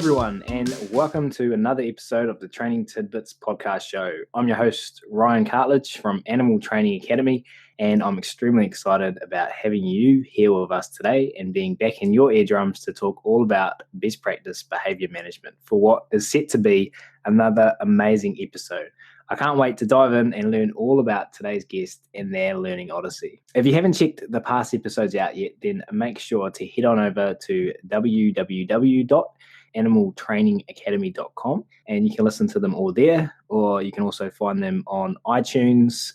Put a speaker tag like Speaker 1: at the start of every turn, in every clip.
Speaker 1: everyone, and welcome to another episode of the Training Tidbits podcast show. I'm your host, Ryan Cartledge from Animal Training Academy, and I'm extremely excited about having you here with us today and being back in your eardrums to talk all about best practice behavior management for what is set to be another amazing episode. I can't wait to dive in and learn all about today's guest and their learning odyssey. If you haven't checked the past episodes out yet, then make sure to head on over to www.animaltrainingacademy.com and you can listen to them all there, or you can also find them on iTunes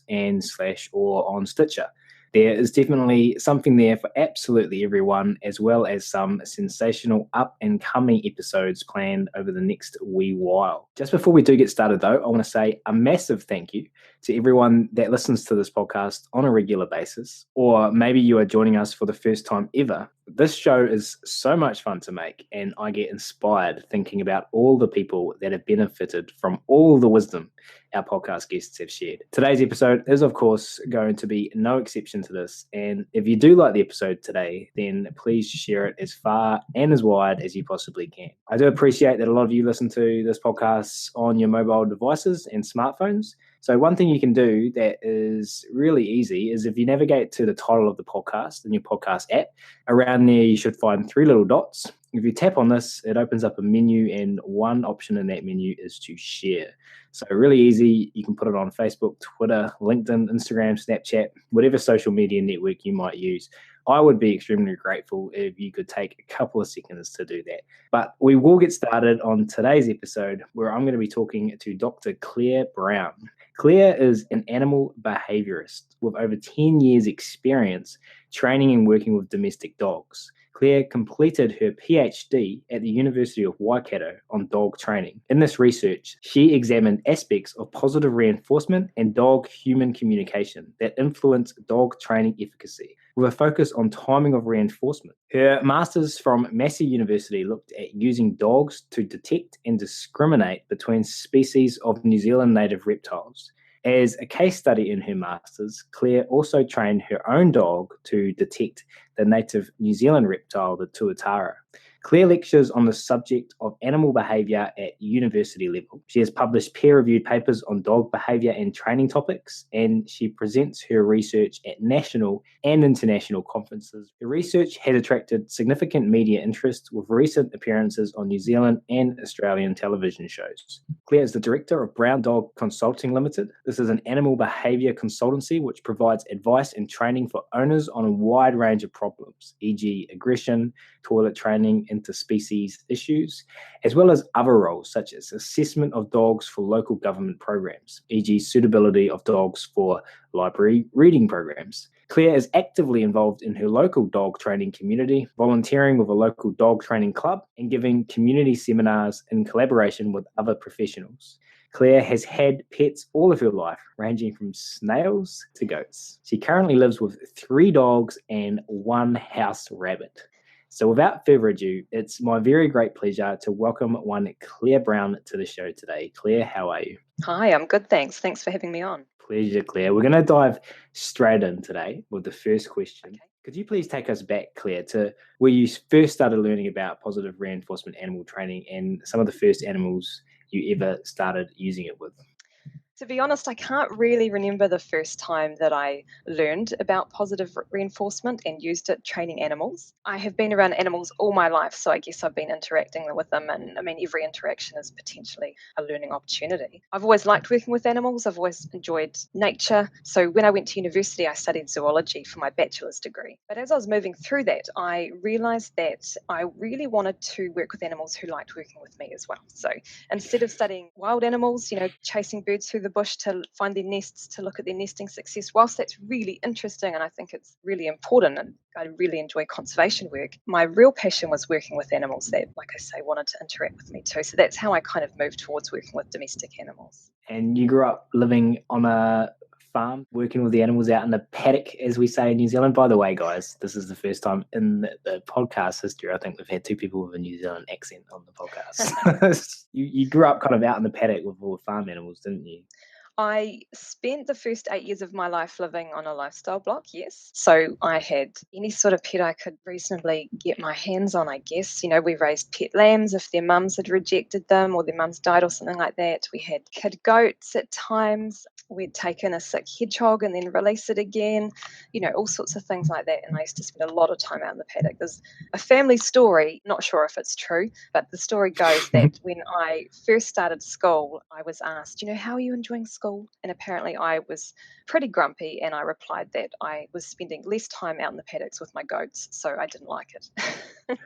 Speaker 1: or on Stitcher. There is definitely something there for absolutely everyone, as well as some sensational up-and-coming episodes planned over the next wee while. Just before we do get started, though, I want to say a massive thank you to everyone that listens to this podcast on a regular basis, or maybe you are joining us for the first time ever. This show is so much fun to make, and I get inspired thinking about all the people that have benefited from all the wisdom our podcast guests have shared. Today's episode is, of course, going to be no exception to this, and if you do like the episode today, then please share it as far and as wide as you possibly can. I do appreciate that a lot of you listen to this podcast on your mobile devices and smartphones. So one thing you can do that is really easy is if you navigate to the title of the podcast in your podcast app, around there you should find three little dots. If you tap on this, it opens up a menu, and one option in that menu is to share. So really easy. You can put it on Facebook, Twitter, LinkedIn, Instagram, Snapchat, whatever social media network you might use. I would be extremely grateful if you could take a couple of seconds to do that. But we will get started on today's episode, where I'm going to be talking to Dr. Clare Browne. Clare is an animal behaviorist with over 10 years experience training and working with domestic dogs. Clare completed her PhD at the University of Waikato on dog training. In this research, she examined aspects of positive reinforcement and dog-human communication that influence dog training efficacy, with a focus on timing of reinforcement. Her master's from Massey University looked at using dogs to detect and discriminate between species of New Zealand native reptiles. As a case study in her master's, Clare also trained her own dog to detect the native New Zealand reptile, the tuatara. Clare lectures on the subject of animal behaviour at university level. She has published peer-reviewed papers on dog behaviour and training topics, and she presents her research at national and international conferences. Her research has attracted significant media interest with recent appearances on New Zealand and Australian television shows. Clare is the director of Browne Dog Consulting Limited. This is an animal behaviour consultancy which provides advice and training for owners on a wide range of problems, e.g. aggression, toilet training, interspecies issues, as well as other roles such as assessment of dogs for local government programs, e.g. suitability of dogs for library reading programs. Clare is actively involved in her local dog training community, volunteering with a local dog training club, and giving community seminars in collaboration with other professionals. Clare has had pets all of her life, ranging from snails to goats. She currently lives with 3 dogs and 1 house rabbit. So without further ado, it's my very great pleasure to welcome one Clare Browne to the show today. Clare, how are you?
Speaker 2: Hi, I'm good, thanks. Thanks for having me on.
Speaker 1: Pleasure, Clare. We're going to dive straight in today with the first question. Okay. Could you please take us back, Clare, to where you first started learning about positive reinforcement animal training and some of the first animals you ever started using it with?
Speaker 2: To be honest, I can't really remember the first time that I learned about positive reinforcement and used it training animals. I have been around animals all my life, so I guess I've been interacting with them, and every interaction is potentially a learning opportunity. I've always liked working with animals. I've always enjoyed nature. So when I went to university, I studied zoology for my bachelor's degree. But as I was moving through that, I realised that I really wanted to work with animals who liked working with me as well. So instead of studying wild animals, chasing birds through the bush to find their nests, to look at their nesting success, whilst that's really interesting and I think it's really important and I really enjoy conservation work, my real passion was working with animals that, like I say, wanted to interact with me too. So that's how I kind of moved towards working with domestic animals.
Speaker 1: And you grew up living on a farm, working with the animals out in the paddock, as we say in New Zealand. By the way, guys, this is the first time in the podcast history I think we've had 2 people with a New Zealand accent on the podcast. You grew up kind of out in the paddock with all the farm animals, didn't you?
Speaker 2: I spent the first 8 years of my life living on a lifestyle block, yes. So I had any sort of pet I could reasonably get my hands on, I guess. We raised pet lambs if their mums had rejected them or their mums died or something like that. We had kid goats at times. We'd taken a sick hedgehog and then release it again, all sorts of things like that. And I used to spend a lot of time out in the paddock. There's a family story, not sure if it's true, but the story goes that when I first started school, I was asked, how are you enjoying school? And apparently I was pretty grumpy, and I replied that I was spending less time out in the paddocks with my goats, so I didn't like it.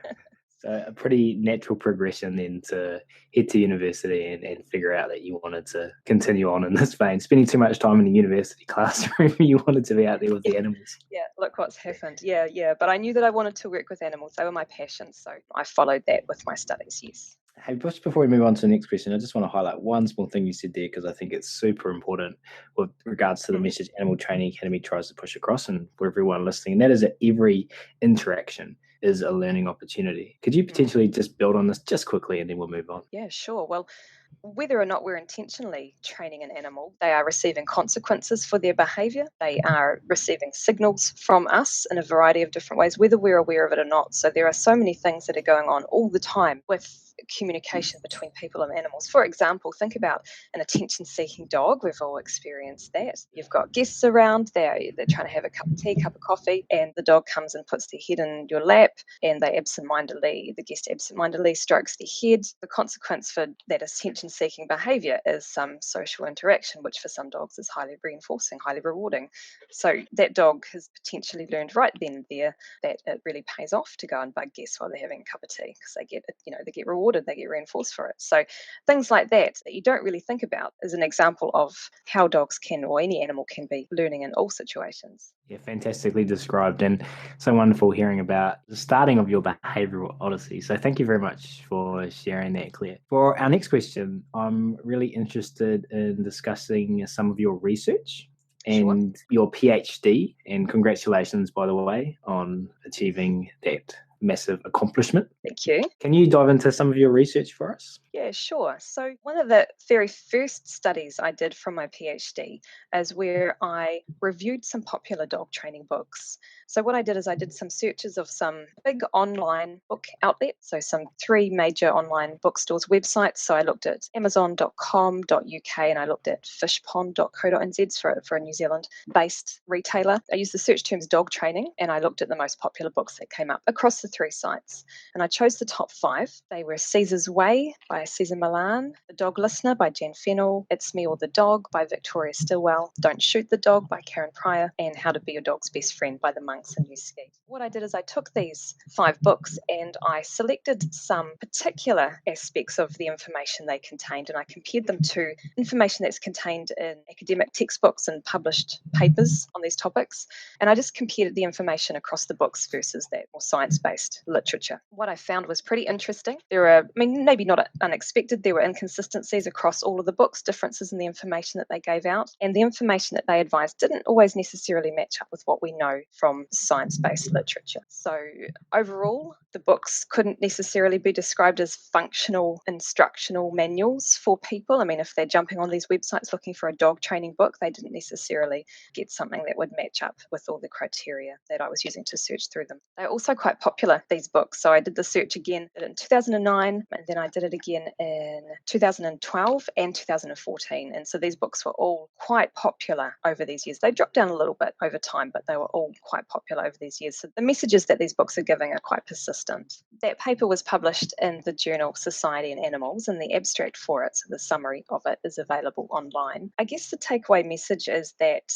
Speaker 1: So a pretty natural progression then to head to university and figure out that you wanted to continue on in this vein. Spending too much time in the university classroom, you wanted to be out there with the animals.
Speaker 2: Yeah, look what's happened. Yeah. But I knew that I wanted to work with animals. They were my passion, so I followed that with my studies, yes.
Speaker 1: Hey, just before we move on to the next question, I just want to highlight one small thing you said there because I think it's super important with regards to the message Animal Training Academy tries to push across and for everyone listening. And that is that every interaction is a learning opportunity. Could you potentially just build on this just quickly and then we'll move on?
Speaker 2: Yeah, sure. Well, whether or not we're intentionally training an animal, they are receiving consequences for their behavior. They are receiving signals from us in a variety of different ways, whether we're aware of it or not. So there are so many things that are going on all the time with communication between people and animals. For example, think about an attention-seeking dog. We've all experienced that. You've got guests around, they're trying to have a cup of tea, cup of coffee, and the dog comes and puts their head in your lap, and the guest absentmindedly strokes their head. The consequence for that attention-seeking behavior is some social interaction, which for some dogs is highly reinforcing, highly rewarding. So that dog has potentially learned right then and there that it really pays off to go and bug guests while they're having a cup of tea because they get rewarded, they get reinforced for it. So things like that you don't really think about is an example of how dogs can, or any animal can, be learning in all situations.
Speaker 1: Yeah, fantastically described and so wonderful hearing about the starting of your behavioral odyssey. So thank you very much for sharing that, Claire. For our next question, I'm really interested in discussing some of your research and your PhD. And congratulations, by the way, on achieving that massive accomplishment.
Speaker 2: Thank you.
Speaker 1: Can you dive into some of your research for us?
Speaker 2: Yeah, sure. So, one of the very first studies I did from my PhD is where I reviewed some popular dog training books. So, what I did is I did some searches of some big online book outlets, so some three major online bookstores' websites. So, I looked at amazon.com.uk and I looked at fishpond.co.nz for a New Zealand based retailer. I used the search terms dog training and I looked at the most popular books that came up across the three sites. And I chose the top five. They were Caesar's Way by Cesar Millan, The Dog Listener by Jan Fennell, It's Me or the Dog by Victoria Stilwell, Don't Shoot the Dog by Karen Pryor, and How to Be Your Dog's Best Friend by the Monks in New Ski. What I did is I took these five books and I selected some particular aspects of the information they contained and I compared them to information that's contained in academic textbooks and published papers on these topics. And I just compared the information across the books versus that more science-based literature. What I found was pretty interesting. There are, maybe not unexpected, there were inconsistencies across all of the books, differences in the information that they gave out, and the information that they advised didn't always necessarily match up with what we know from science-based literature. So overall, the books couldn't necessarily be described as functional instructional manuals for people. If they're jumping on these websites looking for a dog training book, they didn't necessarily get something that would match up with all the criteria that I was using to search through them. They're also quite popular, these books. So I did the search again in 2009, and then I did it again in 2012 and 2014. And so these books were all quite popular over these years. They dropped down a little bit over time, but they were all quite popular over these years. So the messages that these books are giving are quite persistent. That paper was published in the journal Society and Animals, and the abstract for it, so the summary of it, is available online. I guess the takeaway message is that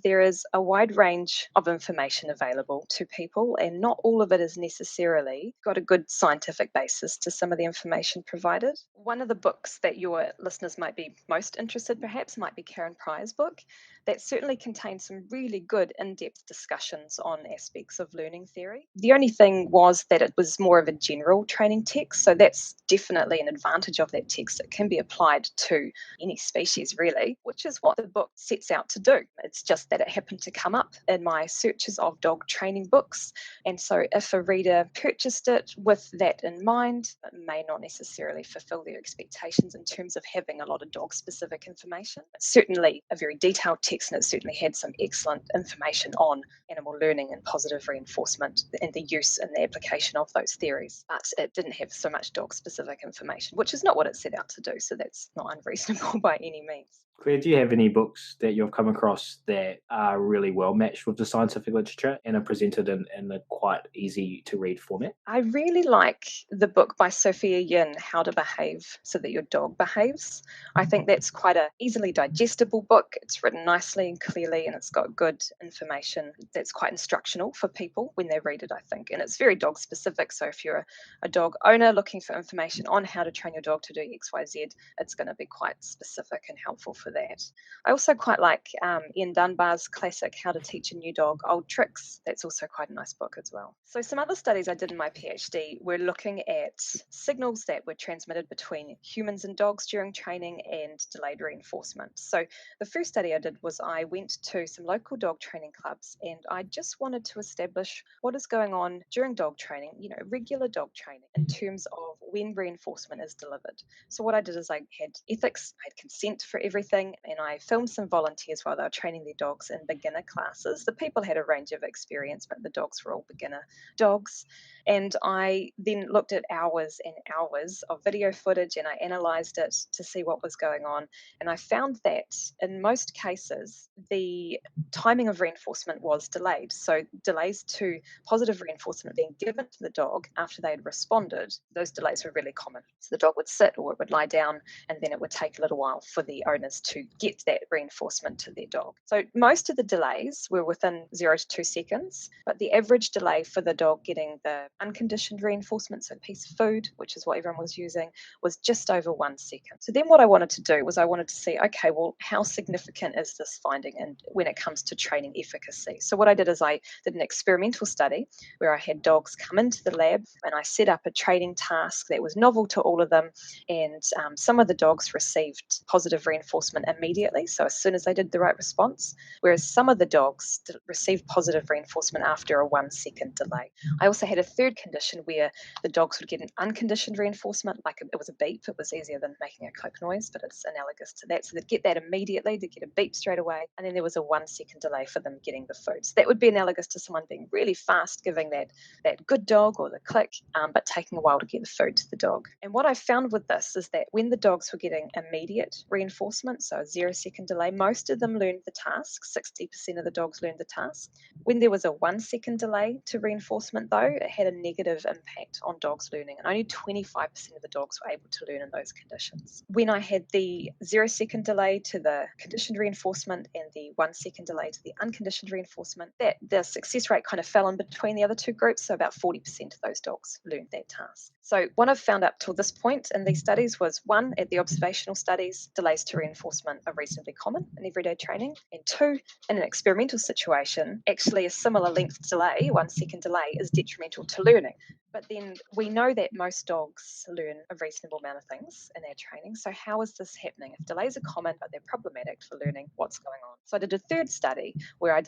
Speaker 2: there is a wide range of information available to people, and not all of it is necessarily got a good scientific basis to some of the information provided. One of the books that your listeners might be most interested perhaps might be Karen Pryor's book. That certainly contains some really good in-depth discussions on aspects of learning theory. The only thing was that it was more of a general training text, so that's definitely an advantage of that text. It can be applied to any species really, which is what the book sets out to do. It's just that it happened to come up in my searches of dog training books, and so if a reader reader purchased it with that in mind, it may not necessarily fulfill their expectations in terms of having a lot of dog-specific information. It's certainly a very detailed text, and it certainly had some excellent information on animal learning and positive reinforcement and the use and the application of those theories. But it didn't have so much dog-specific information, which is not what it set out to do, so that's not unreasonable by any means.
Speaker 1: Claire, do you have any books that you've come across that are really well matched with the scientific literature and are presented in a quite easy to read format?
Speaker 2: I really like the book by Sophia Yin, How to Behave So That Your Dog Behaves. I think that's quite an easily digestible book. It's written nicely and clearly, and it's got good information that's quite instructional for people when they read it, I think. And it's very dog specific. So if you're a dog owner looking for information on how to train your dog to do XYZ, it's going to be quite specific and helpful for that. I also quite like Ian Dunbar's classic, How to Teach a New Dog Old Tricks. That's also quite a nice book as well. So some other studies I did in my PhD were looking at signals that were transmitted between humans and dogs during training and delayed reinforcement. So the first study I did was I went to some local dog training clubs, and I just wanted to establish what is going on during dog training, regular dog training, in terms of when reinforcement is delivered. So what I did is I had ethics, I had consent for everything, and I filmed some volunteers while they were training their dogs in beginner classes. The people had a range of experience, but the dogs were all beginner dogs. And I then looked at hours and hours of video footage, and I analysed it to see what was going on. And I found that in most cases, the timing of reinforcement was delayed. So delays to positive reinforcement being given to the dog after they had responded, those delays were really common. So the dog would sit or it would lie down, and then it would take a little while for the owners to get that reinforcement to their dog. So most of the delays were within 0 to 2 seconds, but the average delay for the dog getting the unconditioned reinforcement, so a piece of food, which is what everyone was using, was just over 1 second. So then what I wanted to do was I wanted to see, okay, well, how significant is this finding and when it comes to training efficacy? So what I did is I did an experimental study where I had dogs come into the lab, and I set up a training task that was novel to all of them, and some of the dogs received positive reinforcement immediately, so as soon as they did the right response, whereas some of the dogs received positive reinforcement after a 1 second delay. I also had a third condition where the dogs would get an unconditioned reinforcement, like it was a beep. It was easier than making a click noise, but it's analogous to that. So they'd get that immediately, they'd get a beep straight away, and then there was a 1 second delay for them getting the food. So that would be analogous to someone being really fast, giving that good dog or the click, but taking a while to get the food to the dog. And what I found with this is that when the dogs were getting immediate reinforcement, so a 0 second delay, most of them learned the task. 60% of the dogs learned the task. When there was a 1 second delay to reinforcement, though, it had a negative impact on dogs learning, and only 25% of the dogs were able to learn in those conditions. When I had the 0 second delay to the conditioned reinforcement and the 1 second delay to the unconditioned reinforcement, that the success rate kind of fell in between the other two groups, so about 40% of those dogs learned that task. So what I've found up till this point in these studies was, one, at the observational studies, delays to reinforcement are reasonably common in everyday training, and two, in an experimental situation, actually a similar length delay, 1 second delay, is detrimental to learning. But then we know that most dogs learn a reasonable amount of things in their training. So how is this happening? If delays are common, but they're problematic for learning, what's going on? So I did a third study where I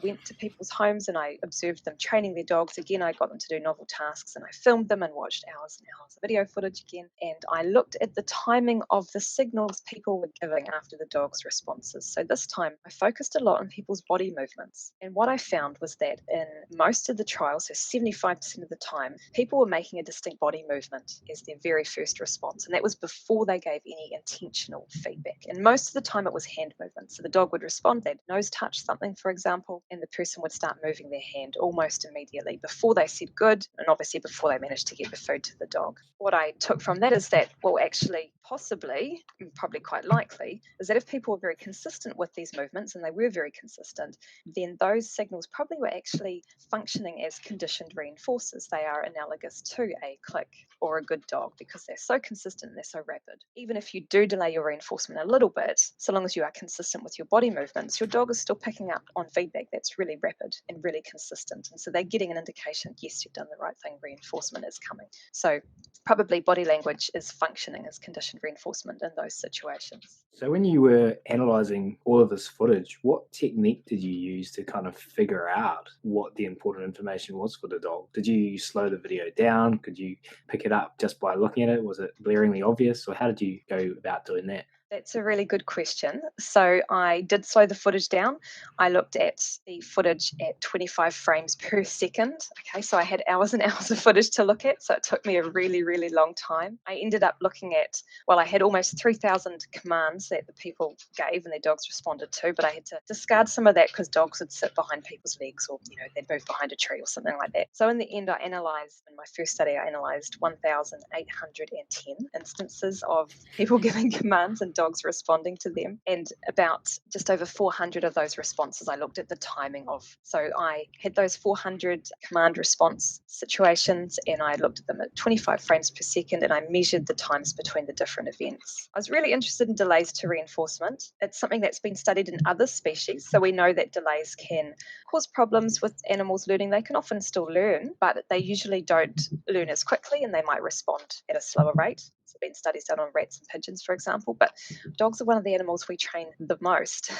Speaker 2: went to people's homes and I observed them training their dogs. Again, I got them to do novel tasks, and I filmed them and watched hours and hours of video footage again. And I looked at the timing of the signals people were giving after the dog's responses. So this time I focused a lot on people's body movements. And what I found was that in most of the trials, so 75% of the time, people were making a distinct body movement as their very first response. And that was before they gave any intentional feedback. And most of the time it was hand movement. So the dog would respond, they'd nose touch something, for example, and the person would start moving their hand almost immediately before they said good, and obviously before they managed to get the food to the dog. What I took from that is that, well, actually, possibly, probably quite likely, is that if people were very consistent with these movements, and they were very consistent, then those signals probably were actually functioning as conditioned reinforcers. They are are analogous to a click or a good dog because they're so consistent and they're so rapid. Even if you do delay your reinforcement a little bit, so long as you are consistent with your body movements, your dog is still picking up on feedback that's really rapid and really consistent. And so they're getting an indication, yes, you've done the right thing, reinforcement is coming. So probably body language is functioning as conditioned reinforcement in those situations.
Speaker 1: So when you were analysing all of this footage, what technique did you use to kind of figure out what the important information was for the dog? Did you slow the video down? Could you pick it up just by looking at it? Was it glaringly obvious? Or how did you go about doing that?
Speaker 2: That's a really good question. So I did slow the footage down. I looked at the footage at 25 frames per second. Okay, so I had hours and hours of footage to look at. So it took me a really, really long time. I ended up looking at, well, I had almost 3,000 commands that the people gave and their dogs responded to, but I had to discard some of that because dogs would sit behind people's legs or, they'd move behind a tree or something like that. So in the end, in my first study, I analysed 1,810 instances of people giving commands and dogs responding to them. And about just over 400 of those responses I looked at the timing of. So I had those 400 command response situations and I looked at them at 25 frames per second and I measured the times between the different events. I was really interested in delays to reinforcement. It's something that's been studied in other species. So we know that delays can cause problems with animals learning. They can often still learn, but they usually don't learn as quickly and they might respond at a slower rate. There's been studies done on rats and pigeons, for example, but dogs are one of the animals we train the most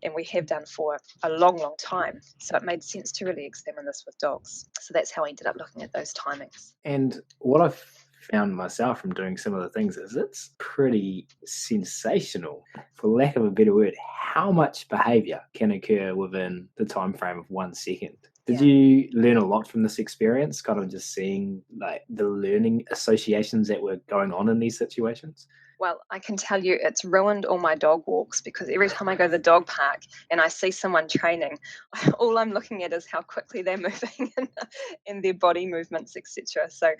Speaker 2: and we have done for a long, long time. So it made sense to really examine this with dogs. So that's how I ended up looking at those timings.
Speaker 1: And what I've found myself from doing similar things is it's pretty sensational, for lack of a better word, how much behaviour can occur within the time frame of 1 second. Did you learn a lot from this experience, kind of just seeing like the learning associations that were going on in these situations?
Speaker 2: Well, I can tell you it's ruined all my dog walks because every time I go to the dog park and I see someone training, all I'm looking at is how quickly they're moving and their body movements, etc. So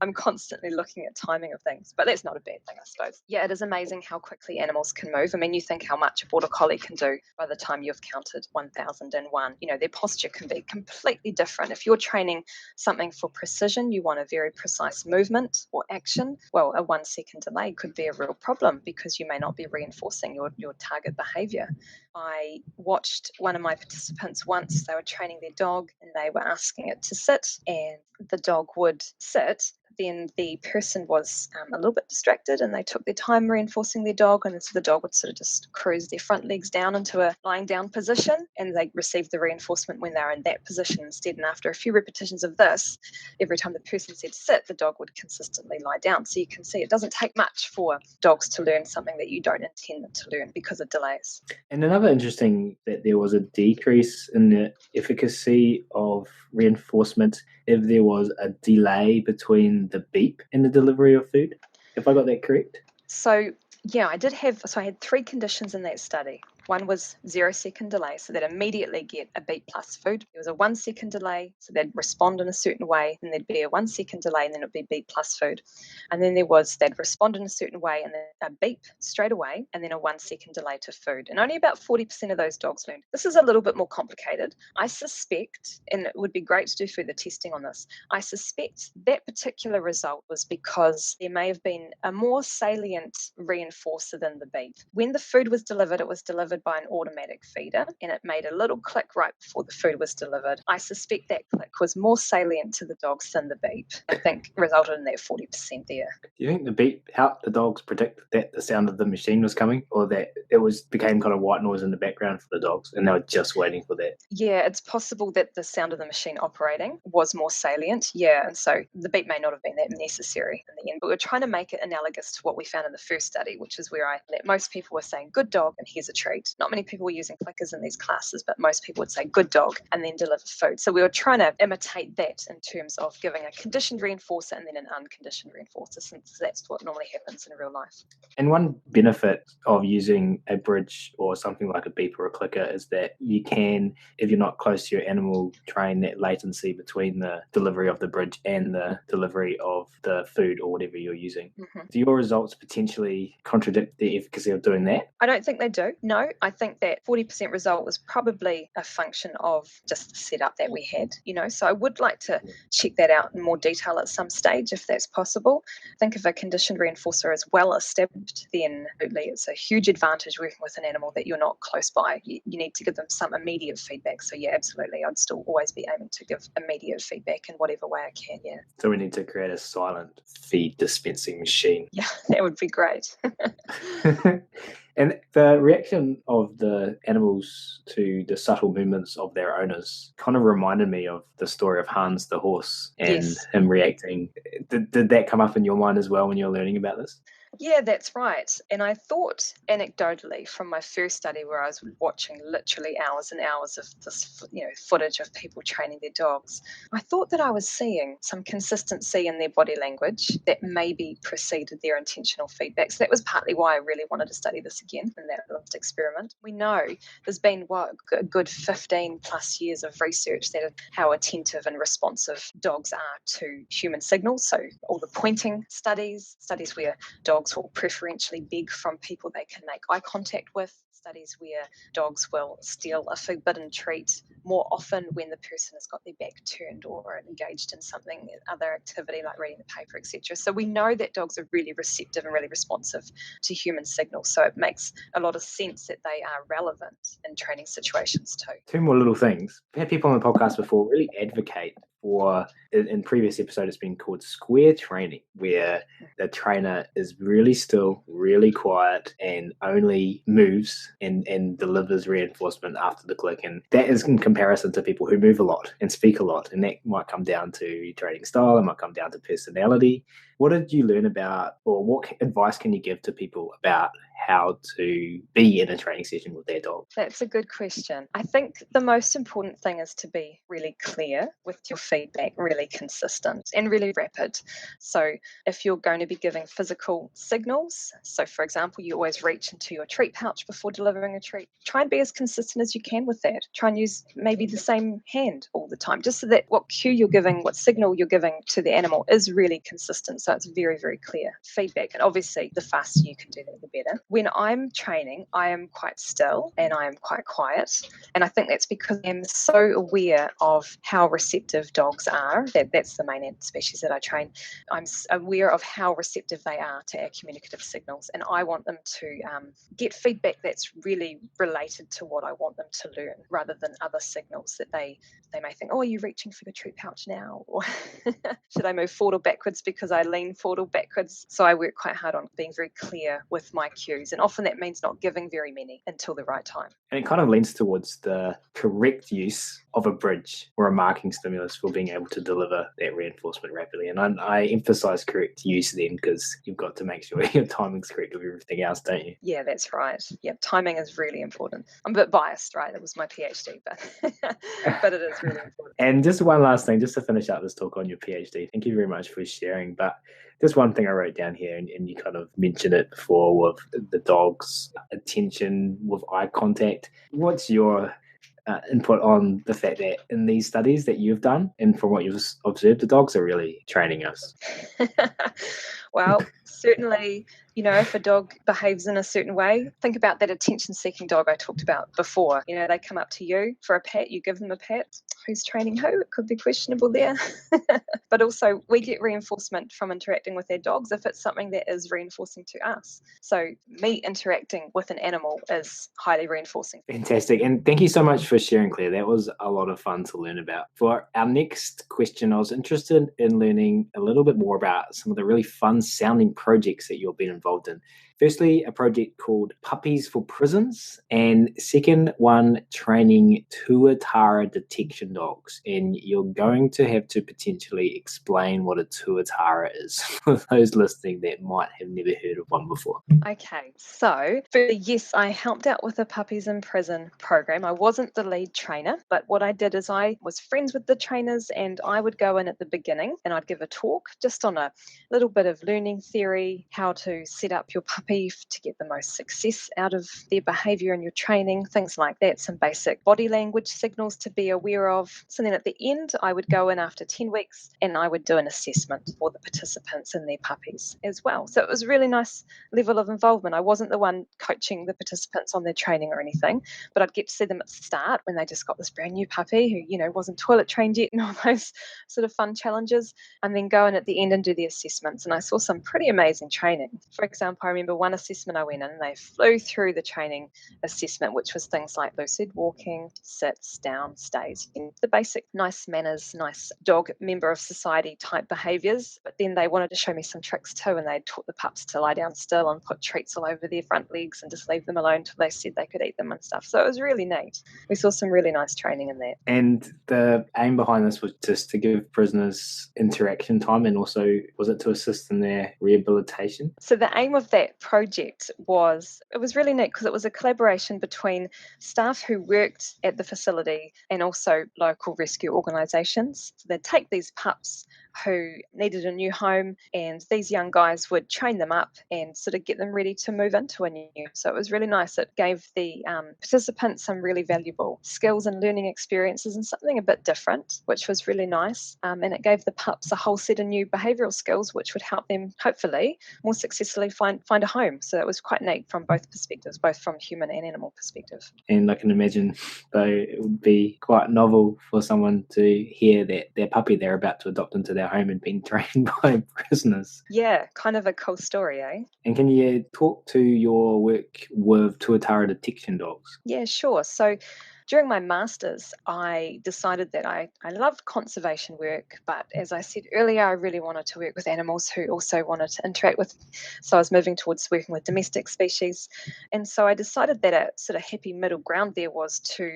Speaker 2: I'm constantly looking at timing of things, but that's not a bad thing, I suppose. Yeah, it is amazing how quickly animals can move. I mean, you think how much a border collie can do by the time you've counted 1,001. Their posture can be completely different. If you're training something for precision, you want a very precise movement or action, well, a 1 second delay could be a real problem because you may not be reinforcing your target behavior. I watched one of my participants once. They were training their dog and they were asking it to sit, and the dog would sit. Then the person was a little bit distracted and they took their time reinforcing their dog, and so the dog would sort of just cruise their front legs down into a lying down position, and they received the reinforcement when they were in that position instead. And after a few repetitions of this, every time the person said sit, the dog would consistently lie down. So you can see it doesn't take much for dogs to learn something that you don't intend them to learn because of delays.
Speaker 1: And another interesting that there was a decrease in the efficacy of reinforcement if there was a delay between the beep and the delivery of food. Have I got that correct?
Speaker 2: So yeah, I had 3 conditions in that study. One was 0 second delay, so they'd immediately get a beep plus food. There was a 1 second delay, so they'd respond in a certain way, then there'd be a 1 second delay, and then it'd be beep plus food. And then they'd respond in a certain way, and then a beep straight away, and then a 1 second delay to food. And only about 40% of those dogs learned. This is a little bit more complicated. I suspect, and it would be great to do further testing on this, I suspect that particular result was because there may have been a more salient reinforcer than the beep. When the food was delivered, it was delivered by an automatic feeder, and it made a little click right before the food was delivered. I suspect that click was more salient to the dogs than the beep. I think resulted in that 40% there.
Speaker 1: Do you think the beep helped the dogs predict that the sound of the machine was coming, or that it became kind of white noise in the background for the dogs and they were just waiting for that?
Speaker 2: Yeah, it's possible that the sound of the machine operating was more salient. Yeah, and so the beep may not have been that necessary in the end, but we're trying to make it analogous to what we found in the first study, which is where most people were saying good dog and here's a treat. Not many people were using clickers in these classes, but most people would say good dog and then deliver food. So we were trying to imitate that in terms of giving a conditioned reinforcer and then an unconditioned reinforcer, since that's what normally happens in real life.
Speaker 1: And one benefit of using a bridge or something like a beep or a clicker is that you can, if you're not close to your animal, train that latency between the delivery of the bridge and the delivery of the food or whatever you're using. Mm-hmm. Do your results potentially contradict the efficacy of doing that?
Speaker 2: I don't think they do, no. I think that 40% result was probably a function of just the setup that we had, so I would like to check that out in more detail at some stage if that's possible. I think if a conditioned reinforcer is well established, then absolutely it's a huge advantage working with an animal that you're not close by. You need to give them some immediate feedback. So yeah, absolutely, I'd still always be aiming to give immediate feedback in whatever way I can. Yeah.
Speaker 1: So we need to create a silent feed dispensing machine.
Speaker 2: Yeah, that would be great.
Speaker 1: And the reaction of the animals to the subtle movements of their owners kind of reminded me of the story of Hans the horse and
Speaker 2: Yes.
Speaker 1: him reacting. Did that come up in your mind as well when you were learning about this?
Speaker 2: Yeah, that's right. And I thought anecdotally from my first study where I was watching literally hours and hours of this, footage of people training their dogs, I thought that I was seeing some consistency in their body language that maybe preceded their intentional feedback. So that was partly why I really wanted to study this again in that last experiment. We know there's been a good 15 plus years of research that how attentive and responsive dogs are to human signals. So all the pointing studies where dogs will preferentially beg from people they can make eye contact with, studies where dogs will steal a forbidden treat more often when the person has got their back turned or engaged in something, other activity like reading the paper, etc. So we know that dogs are really receptive and really responsive to human signals. So it makes a lot of sense that they are relevant in training situations too.
Speaker 1: Two more little things. We've had people on the podcast before really advocate for, in previous episode, it's been called square training, where the trainer is really still, really quiet, and only moves and delivers reinforcement after the click. And that is in comparison to people who move a lot and speak a lot. And that might come down to training style, it might come down to personality. What did you learn about, or what advice can you give to people about how to be in a training session with their dog?
Speaker 2: That's a good question. I think the most important thing is to be really clear with your feedback, really consistent and really rapid. So if you're going to be giving physical signals, so for example, you always reach into your treat pouch before delivering a treat, try and be as consistent as you can with that. Try and use maybe the same hand all the time, just so that what cue you're giving, what signal you're giving to the animal is really consistent. So it's very, very clear feedback. And obviously, the faster you can do that, the better. When I'm training, I am quite still and I am quite quiet. And I think that's because I'm so aware of how receptive dogs are. That's the main species that I train. I'm aware of how receptive they are to our communicative signals. And I want them to get feedback that's really related to what I want them to learn, rather than other signals that they may think, oh, are you reaching for your treat pouch now? Or should I move forward or backwards because I lean forward or backwards? So I work quite hard on being very clear with my cues. And often that means not giving very many until the right time.
Speaker 1: And it kind of leans towards the correct use of a bridge or a marking stimulus for being able to deliver that reinforcement rapidly. And I emphasize correct use then, because you've got to make sure your timing's correct with everything else, don't you?
Speaker 2: Yeah, that's right. Yeah, timing is really important. I'm a bit biased, right? It was my PhD, but but it is really important.
Speaker 1: And just one last thing, just to finish up this talk on your PhD. Thank you very much for sharing. But just one thing I wrote down here, and you kind of mentioned it before with the dog's attention with eye contact. What's your input on the fact that in these studies that you've done and from what you've observed, the dogs are really training us?
Speaker 2: Well, certainly, if a dog behaves in a certain way, think about that attention-seeking dog I talked about before. They come up to you for a pat, you give them a pat. Who's training who? It could be questionable there. But also, we get reinforcement from interacting with their dogs if it's something that is reinforcing to us. So me interacting with an animal is highly reinforcing.
Speaker 1: Fantastic. And thank you so much for sharing, Claire. That was a lot of fun to learn about. For our next question, I was interested in learning a little bit more about some of the really fun sounding projects that you've been involved in. Firstly, a project called Puppies for Prisons, and second one, training tuatara detection dogs. And you're going to have to potentially explain what a tuatara is for those listening that might have never heard of one before.
Speaker 2: Okay, so yes, I helped out with the Puppies in Prison program. I wasn't the lead trainer, but what I did is I was friends with the trainers, and I would go in at the beginning and I'd give a talk just on a little bit of learning theory, how to set up your puppy puppy to get the most success out of their behaviour in your training, things like that, some basic body language signals to be aware of. So then at the end, I would go in after 10 weeks and I would do an assessment for the participants and their puppies as well. So it was a really nice level of involvement. I wasn't the one coaching the participants on their training or anything, but I'd get to see them at the start when they just got this brand new puppy who, wasn't toilet trained yet and all those sort of fun challenges, and then go in at the end and do the assessments. And I saw some pretty amazing training. For example, I remember one assessment I went in and they flew through the training assessment, which was things like lucid walking, sits, down, stays, the basic nice manners, nice dog member of society type behaviours. But then they wanted to show me some tricks too, and they taught the pups to lie down still and put treats all over their front legs and just leave them alone till they said they could eat them and stuff. So it was really neat. We saw some really nice training in that.
Speaker 1: And the aim behind this was just to give prisoners interaction time, and also was it to assist in their rehabilitation?
Speaker 2: So the aim of that project was really neat because it was a collaboration between staff who worked at the facility and also local rescue organisations. So they'd take these pups who needed a new home, and these young guys would train them up and sort of get them ready to move into a new. So it was really nice. It gave the participants some really valuable skills and learning experiences and something a bit different, which was really nice. And it gave the pups a whole set of new behavioural skills, which would help them hopefully more successfully find a home. So it was quite neat from both perspectives, both from human and animal perspective.
Speaker 1: And I can imagine, though, it would be quite novel for someone to hear that their puppy they're about to adopt into their home and being trained by prisoners.
Speaker 2: Yeah, kind of a cool story, eh?
Speaker 1: And can you talk to your work with tuatara detection dogs?
Speaker 2: Yeah, sure. So during my master's, I decided that I loved conservation work, but as I said earlier, I really wanted to work with animals who also wanted to interact with. So I was moving towards working with domestic species. And so I decided that a sort of happy middle ground there was to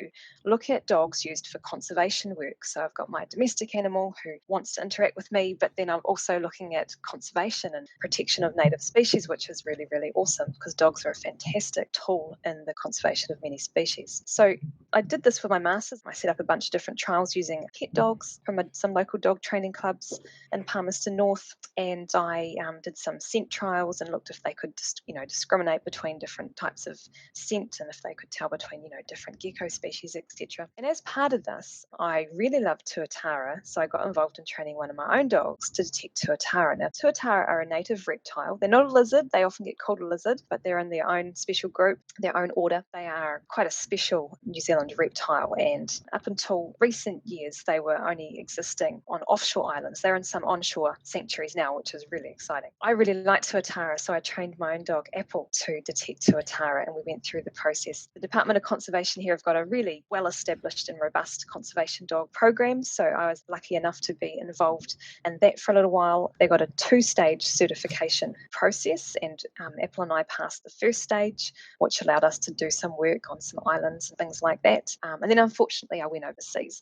Speaker 2: look at dogs used for conservation work. So I've got my domestic animal who wants to interact with me, but then I'm also looking at conservation and protection of native species, which is really, really awesome because dogs are a fantastic tool in the conservation of many species. So I did this for my master's. I set up a bunch of different trials using pet dogs from some local dog training clubs in Palmerston North, and I did some scent trials and looked if they could discriminate between different types of scent and if they could tell between different gecko species, etc. And as part of this, I really loved tuatara, so I got involved in training one of my own dogs to detect tuatara. Now, tuatara are a native reptile. They're not a lizard. They often get called a lizard, but they're in their own special group, their own order. They are quite a special New Zealand reptile, and up until recent years they were only existing on offshore islands. They're in some onshore sanctuaries now, which is really exciting. I really liked tuatara, so I trained my own dog Apple to detect tuatara, and we went through the process. The Department of Conservation here have got a really well established and robust conservation dog program, so I was lucky enough to be involved in that for a little while. They got a 2-stage certification process, and Apple and I passed the first stage, which allowed us to do some work on some islands and things like that. And then unfortunately I went overseas.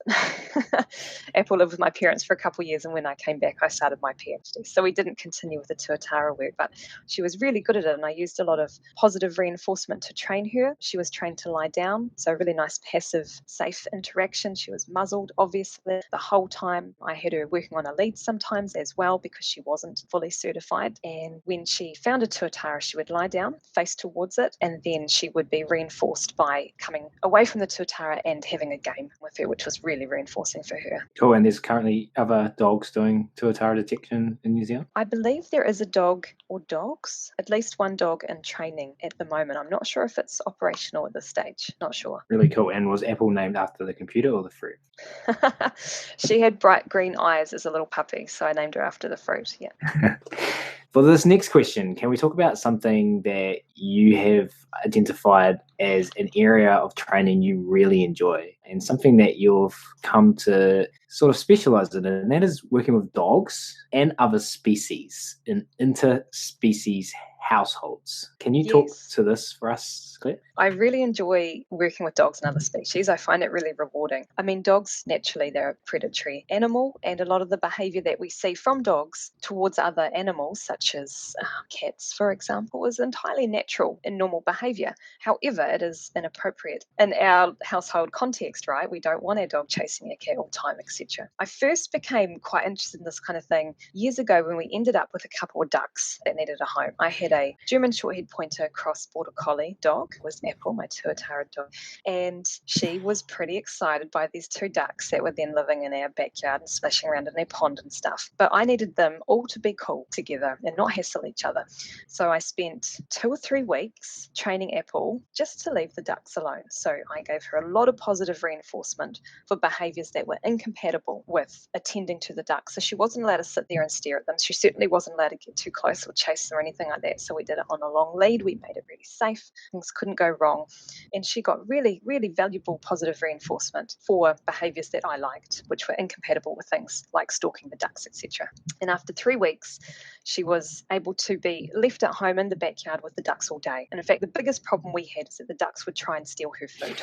Speaker 2: Apple lived with my parents for a couple of years, and when I came back I started my PhD. So we didn't continue with the tuatara work, but she was really good at it, and I used a lot of positive reinforcement to train her. She was trained to lie down, so really nice passive safe interaction. She was muzzled obviously the whole time. I had her working on a lead sometimes as well because she wasn't fully certified, and when she found a tuatara she would lie down face towards it, and then she would be reinforced by coming away from the tuatara and having a game with her, which was really reinforcing for her.
Speaker 1: Cool. And there's currently other dogs doing tuatara detection in New Zealand?
Speaker 2: I believe there is a dog or dogs, at least one dog in training at the moment. I'm not sure if it's operational at this stage. Not sure.
Speaker 1: Really cool. And was Apple named after the computer or the fruit?
Speaker 2: She had bright green eyes as a little puppy, so I named her after the fruit. Yeah.
Speaker 1: For this next question, can we talk about something that you have identified as an area of training you really enjoy and something that you've come to sort of specialize in, and that is working with dogs and other species in interspecies households. Can you talk to this for us, Claire?
Speaker 2: I really enjoy working with dogs and other species. I find it really rewarding. I mean, dogs, naturally, they're a predatory animal, and a lot of the behaviour that we see from dogs towards other animals, such as cats, for example, is entirely natural and normal behaviour. However, it is inappropriate in our household context, right? We don't want our dog chasing our cat all the time, etc. I first became quite interested in this kind of thing years ago when we ended up with a couple of ducks that needed a home. I had a German Shorthair Pointer cross Border Collie dog, was Apple, my tuatara dog, and she was pretty excited by these two ducks that were then living in our backyard and splashing around in our pond and stuff. But I needed them all to be cool together and not hassle each other. So I spent 2 or 3 weeks training Apple just to leave the ducks alone. So I gave her a lot of positive reinforcement for behaviours that were incompatible with attending to the ducks. So she wasn't allowed to sit there and stare at them. She certainly wasn't allowed to get too close or chase them or anything like that. So we did it on a long lead. We made it really safe. Things couldn't go wrong. And she got really, really valuable positive reinforcement for behaviours that I liked, which were incompatible with things like stalking the ducks, etc. And after 3 weeks, she was able to be left at home in the backyard with the ducks all day. And in fact, the biggest problem we had is that the ducks would try and steal her food.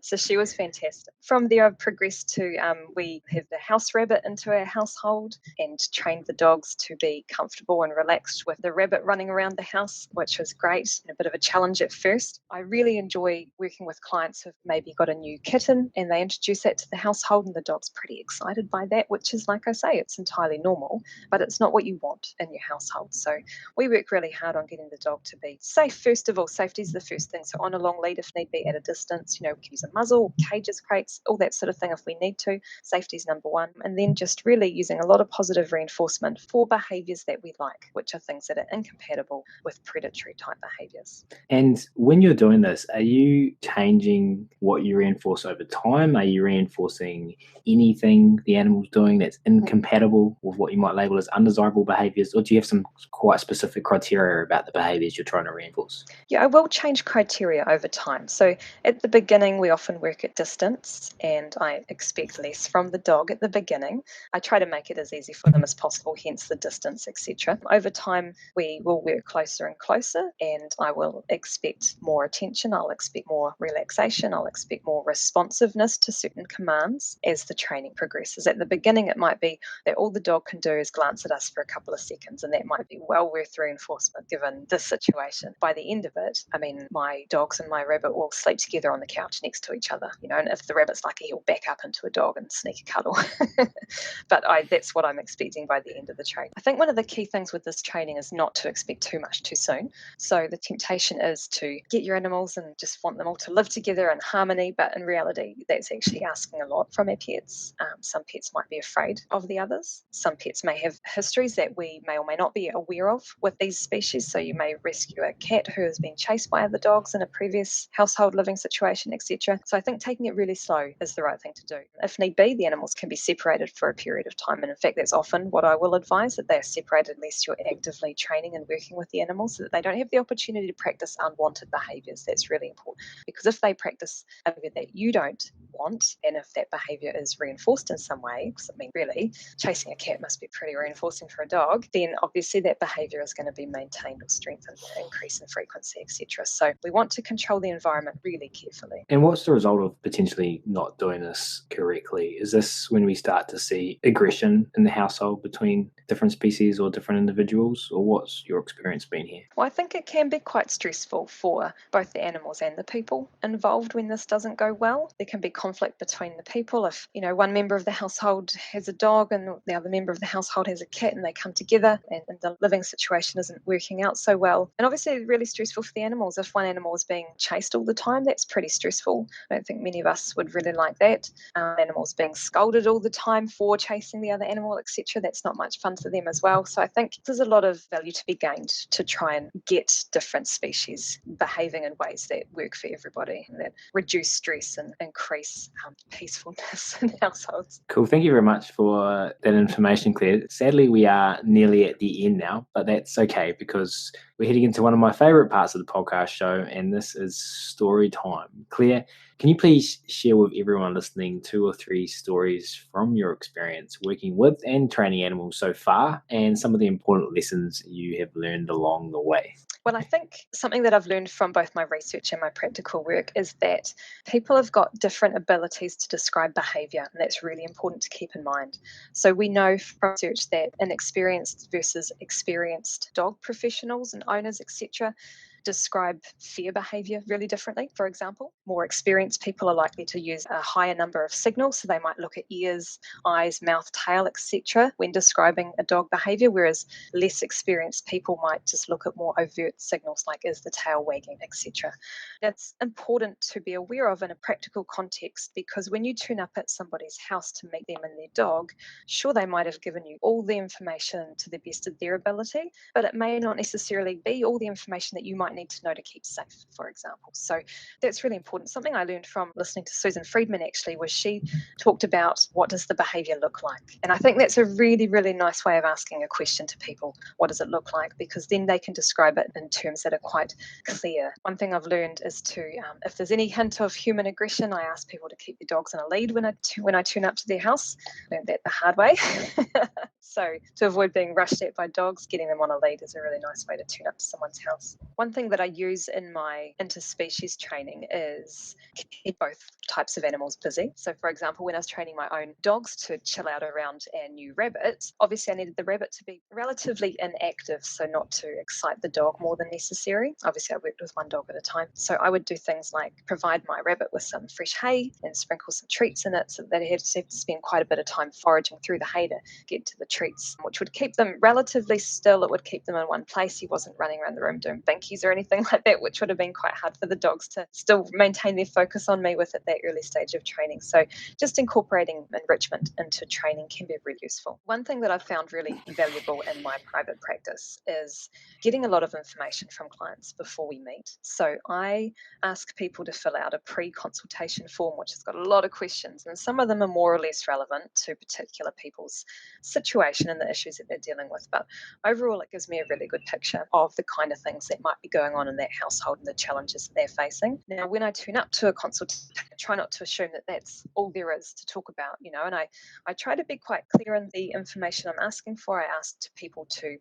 Speaker 2: So she was fantastic. From there, I've progressed to we have the house rabbit into our household and trained the dogs to be comfortable and relaxed with the rabbit running around the house, which was great and a bit of a challenge at first. I really enjoy working with clients who've maybe got a new kitten and they introduce that to the household and the dog's pretty excited by that, which is, like I say, it's entirely normal, but it's not what you want in your household. So we work really hard on getting the dog to be safe. First of all, safety is the first thing. So on a long lead, if need be, at a distance, we can use a muzzle, cages, crates, all that sort of thing if we need to. Safety is number one. And then just really using a lot of positive reinforcement for behaviours that we like, which are things that are incompatible with predatory type behaviours.
Speaker 1: And when you're doing this, are you changing what you reinforce over time? Are you reinforcing anything the animal's doing that's incompatible with what you might label as undesirable behaviours? Or do you have some quite specific criteria about the behaviours you're trying to reinforce?
Speaker 2: Yeah, I will change criteria over time. So at the beginning, we often work at distance and I expect less from the dog at the beginning. I try to make it as easy for them as possible, hence the distance, etc. Over time, we will work closer and closer and I will expect more attention. I'll expect more relaxation. I'll expect more responsiveness to certain commands as the training progresses. At the beginning, it might be that all the dog can do is glance at us for a couple of seconds, and that might be well worth reinforcement given this situation. By the end of it, I mean, my dogs and my rabbit will sleep together on the couch next to each other, and if the rabbit's lucky, he'll back up into a dog and sneak a cuddle. But that's what I'm expecting by the end of the training. I think one of the key things with this training is not to expect too much too soon. So the temptation is to get your animals and just want them all to live together in harmony, but in reality, that's actually asking a lot from our pets. Some pets might be afraid of the others. Some pets may have histories that we may or may not be aware of with these species. So you may rescue a cat who has been chased by other dogs in a previous household living situation, etc. So I think taking it really slow is the right thing to do. If need be, the animals can be separated for a period of time. And in fact, that's often what I will advise, that they are separated unless you're actively training and working with the animals, so that they don't have the opportunity to practice unwanted behaviours. That's really important, because if they practice a behaviour that you don't want, and if that behaviour is reinforced in some way, because I mean, really, chasing a cat must be pretty reinforcing for a dog, then obviously that behaviour is going to be maintained or strengthened or increase in frequency, etc. So we want to control the environment really carefully.
Speaker 1: And what's the result of potentially not doing this correctly? Is this when we start to see aggression in the household between different species or different individuals, or what's your experience been here?
Speaker 2: Well, I think it can be quite stressful for both the animals and the people involved when this doesn't go well. There can be conflict between the people. If, one member of the household has a dog and the other member of the household has a cat, and they come together and the living situation isn't working out so well. And obviously really stressful for the animals. If one animal is being chased all the time, that's pretty stressful. I don't think many of us would really like that. Animals being scolded all the time for chasing the other animal, etc. That's not much fun for them as well. So I think there's a lot of value to be gained to try and get different species behaving in ways that work for everybody and that reduce stress and increase peacefulness in households.
Speaker 1: Cool. Thank you very much for that information, Claire. Sadly, we are nearly at the end now, but that's okay because we're heading into one of my favourite parts of the podcast show, and this is story time. Claire, can you please share with everyone listening 2 or 3 stories from your experience working with and training animals so far, and some of the important lessons you have learned along the way?
Speaker 2: Well, I think something that I've learned from both my research and my practical work is that people have got different abilities to describe behaviour, and that's really important to keep in mind. So we know from research that inexperienced versus experienced dog professionals and owners, etc., describe fear behavior really differently. For example, more experienced people are likely to use a higher number of signals, so they might look at ears, eyes, mouth, tail, etc. when describing a dog behavior, whereas less experienced people might just look at more overt signals like is the tail wagging, etc. That's important to be aware of in a practical context, because when you turn up at somebody's house to meet them and their dog, sure, they might have given you all the information to the best of their ability, but it may not necessarily be all the information that you might need to know to keep safe, for example. So that's really important. Something I learned from listening to Susan Friedman actually was she talked about what does the behavior look like. And I think that's a really, really nice way of asking a question to people. What does it look like? Because then they can describe it in terms that are quite clear. One thing I've learned is to, if there's any hint of human aggression, I ask people to keep their dogs on a lead when I turn up to their house. I learned that the hard way. So to avoid being rushed at by dogs, getting them on a lead is a really nice way to turn up to someone's house. One thing that I use in my interspecies training is keep both types of animals busy. So for example, when I was training my own dogs to chill out around a new rabbit, obviously I needed the rabbit to be relatively inactive, so not to excite the dog more than necessary. Obviously I worked with one dog at a time. So I would do things like provide my rabbit with some fresh hay and sprinkle some treats in it so that they had to spend quite a bit of time foraging through the hay to get to the treats, which would keep them relatively still. It would keep them in one place. He wasn't running around the room doing binkies or anything like that, which would have been quite hard for the dogs to still maintain their focus on me with at that early stage of training. So just incorporating enrichment into training can be really useful. One thing that I've found really valuable in my private practice is getting a lot of information from clients before we meet. So I ask people to fill out a pre-consultation form, which has got a lot of questions, and some of them are more or less relevant to particular people's situation and the issues that they're dealing with. But overall, it gives me a really good picture of the kind of things that might be going on in that household and the challenges that they're facing. Now, when I turn up to a consultation, I try not to assume that that's all there is to talk about, and I try to be quite clear in the information I'm asking for. I ask people to,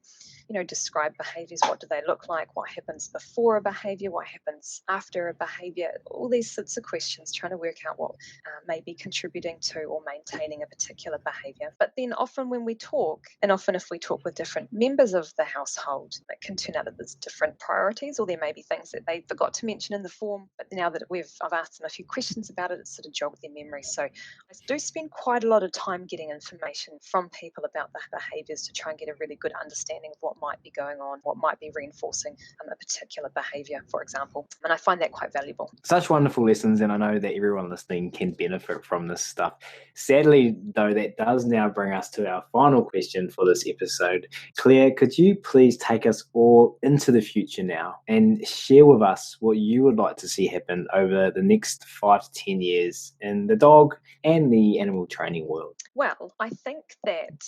Speaker 2: describe behaviors. What do they look like? What happens before a behavior? What happens after a behavior? All these sorts of questions, trying to work out what may be contributing to or maintaining a particular behavior. But then often when we talk, and often if we talk with different members of the household, it can turn out that there's different priorities, or there may be things that they forgot to mention in the form, but now that I've asked them a few questions about it, it's sort of jogged their memory. So I do spend quite a lot of time getting information from people about the behaviors to try and get a really good understanding of what might be going on, what might be reinforcing a particular behavior, for example. And I find that quite valuable.
Speaker 1: Such wonderful lessons, and I know that everyone listening can benefit from this stuff. Sadly, though, that does now bring us to our final question for this episode. Claire, could you please take us all into the future now and share with us what you would like to see happen over the next 5 to 10 years in the dog and the animal training world?
Speaker 2: Well, I think that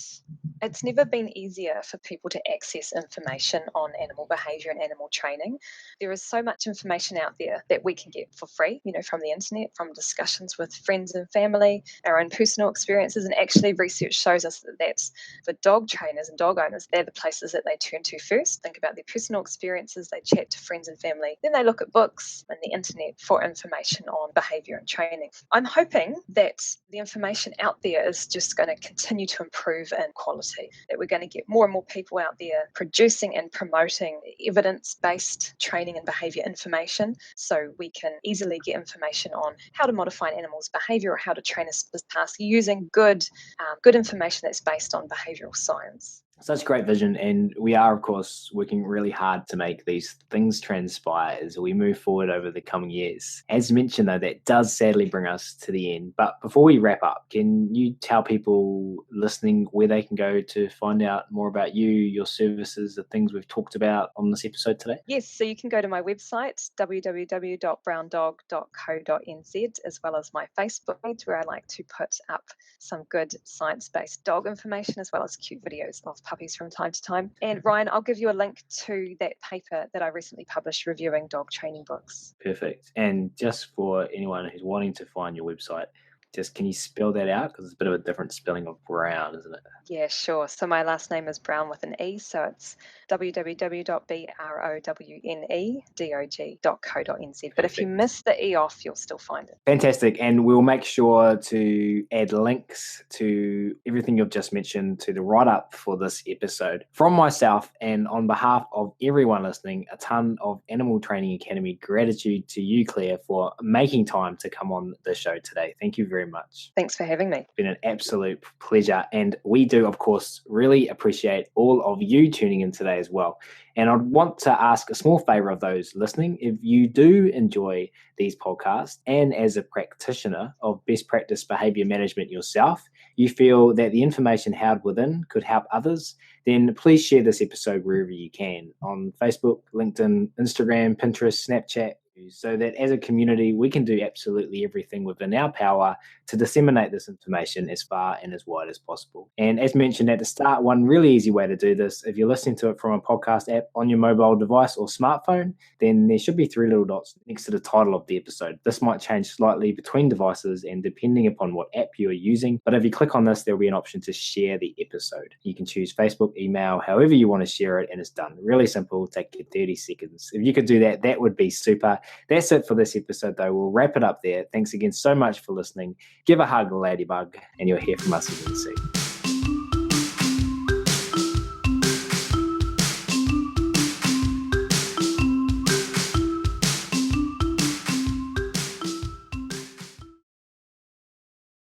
Speaker 2: it's never been easier for people to access information on animal behaviour and animal training. There is so much information out there that we can get for free, from the internet, from discussions with friends and family, our own personal experiences. And actually, research shows us that that's for dog trainers and dog owners, they're the places that they turn to first. Think about their personal experiences, they chat to friends and family, then they look at books and the internet for information on behaviour and training. I'm hoping that the information out there is just going to continue to improve in quality, that we're going to get more and more people out there producing and promoting evidence-based training and behaviour information, so we can easily get information on how to modify an animal's behaviour or how to train a specific task using good information that's based on behavioural science.
Speaker 1: Such great vision, and we are, of course, working really hard to make these things transpire as we move forward over the coming years. As mentioned, though, that does sadly bring us to the end. But before we wrap up, can you tell people listening where they can go to find out more about you, your services, the things we've talked about on this episode today?
Speaker 2: Yes, so you can go to my website, www.brownedog.co.nz, as well as my Facebook page, where I like to put up some good science-based dog information, as well as cute videos of puppies from time to time. And Ryan, I'll give you a link to that paper that I recently published reviewing dog training books.
Speaker 1: Perfect. And just for anyone who's wanting to find your website, Just can you spell that out? Because it's a bit of a different spelling of Brown, isn't it?
Speaker 2: Yeah, sure. So my last name is Brown with an E, so it's www.brownedog.co.nz. But if you
Speaker 1: Perfect.
Speaker 2: miss the E off, you'll still find it.
Speaker 1: Fantastic. And we'll make sure to add links to everything you've just mentioned to the write-up for this episode. From myself and on behalf of everyone listening, a ton of Animal Training Academy gratitude to you, Claire, for making time to come on the show today. Thank you very much.
Speaker 2: Thanks for having me.
Speaker 1: It's been an absolute pleasure. And we do, of course, really appreciate all of you tuning in today as well. And I'd want to ask a small favor of those listening. If you do enjoy these podcasts, and as a practitioner of best practice behavior management yourself, you feel that the information held within could help others, then please share this episode wherever you can, on Facebook, LinkedIn, Instagram, Pinterest, Snapchat, so that as a community, we can do absolutely everything within our power to disseminate this information as far and as wide as possible. And as mentioned at the start, one really easy way to do this, if you're listening to it from a podcast app on your mobile device or smartphone, then there should be 3 little dots next to the title of the episode. This might change slightly between devices and depending upon what app you are using, but if you click on this, there'll be an option to share the episode. You can choose Facebook, email, however you want to share it, and it's done. Really simple, take you 30 seconds. If you could do that, that would be super. That's it for this episode, though. We'll wrap it up there. Thanks again so much for listening. Give a hug, Ladybug, and you'll hear from us again soon.